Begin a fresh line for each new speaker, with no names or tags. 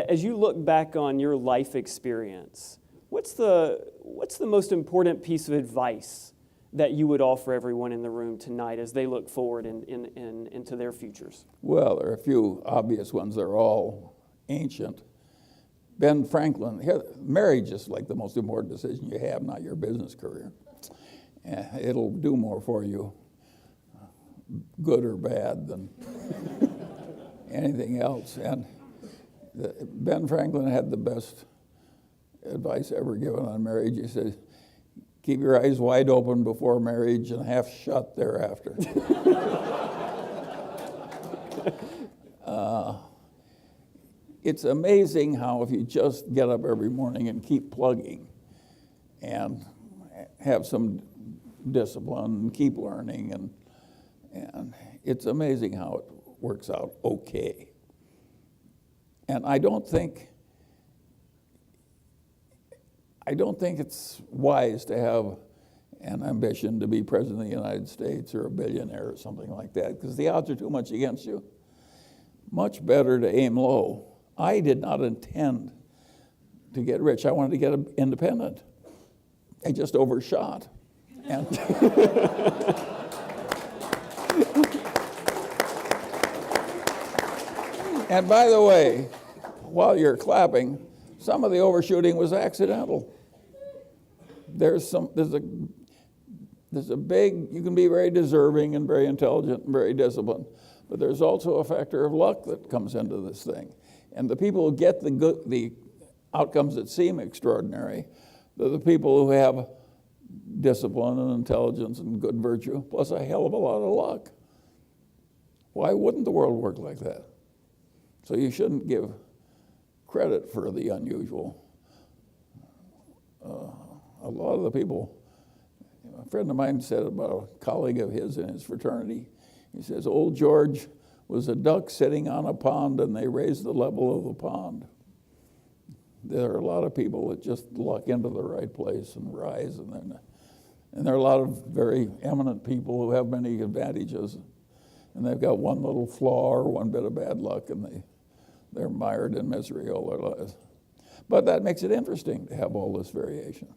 as you look back on your life experience, what's the most important piece of advice that you would offer everyone in the room tonight as they look forward into their futures?
Well, there are a few obvious ones. They're all ancient. Ben Franklin, marriage is like the most important decision you have, not your business career. It'll do more for you, good or bad, than anything else. And Ben Franklin had the best advice ever given on marriage. He said, keep your eyes wide open before marriage and half shut thereafter. It's amazing how if you just get up every morning and keep plugging and have some discipline and keep learning, and it's amazing how it works out okay. And I don't think it's wise to have an ambition to be president of the United States or a billionaire or something like that, because the odds are too much against you. Much better to aim low. I did not intend to get rich. I wanted to get independent. I just overshot. And and by the way, while you're clapping, some of the overshooting was accidental. There's a big, you can be very deserving and very intelligent and very disciplined, but there's also a factor of luck that comes into this thing. And the people who get the outcomes that seem extraordinary, they're the people who have discipline and intelligence and good virtue, plus a hell of a lot of luck. Why wouldn't the world work like that? So you shouldn't give credit for the unusual. A lot of the people, a friend of mine said about a colleague of his in his fraternity, he says, old George was a duck sitting on a pond and they raised the level of the pond. There are a lot of people that just luck into the right place and rise, and there are a lot of very eminent people who have many advantages, and they've got one little flaw or one bit of bad luck, and they're mired in misery all their lives. But that makes it interesting to have all this variation.